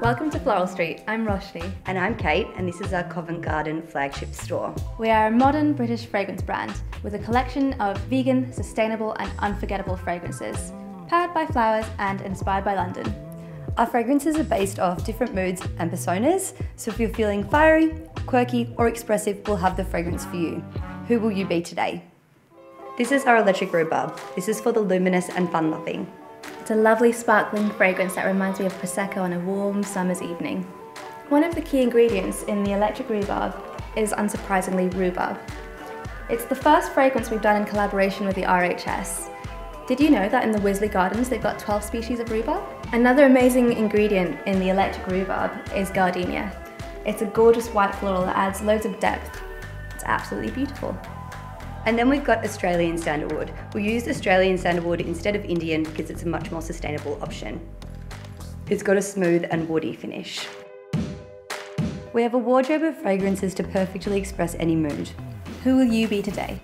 Welcome to Floral Street. I'm Roshni. And I'm Kate, and this is our Covent Garden flagship store. We are a modern British fragrance brand with a collection of vegan, sustainable and unforgettable fragrances, powered by flowers and inspired by London. Our fragrances are based off different moods and personas, so if you're feeling fiery, quirky or expressive, we'll have the fragrance for you. Who will you be today? This is our Electric Rhubarb. This is for the luminous and fun-loving. It's a lovely sparkling fragrance that reminds me of Prosecco on a warm summer's evening. One of the key ingredients in the Electric Rhubarb is unsurprisingly rhubarb. It's the first fragrance we've done in collaboration with the RHS. Did you know that in the Wisley Gardens they've got 12 species of rhubarb? Another amazing ingredient in the Electric Rhubarb is gardenia. It's a gorgeous white floral that adds loads of depth. It's absolutely beautiful. And then we've got Australian sandalwood. We used Australian sandalwood instead of Indian because it's a much more sustainable option. It's got a smooth and woody finish. We have a wardrobe of fragrances to perfectly express any mood. Who will you be today?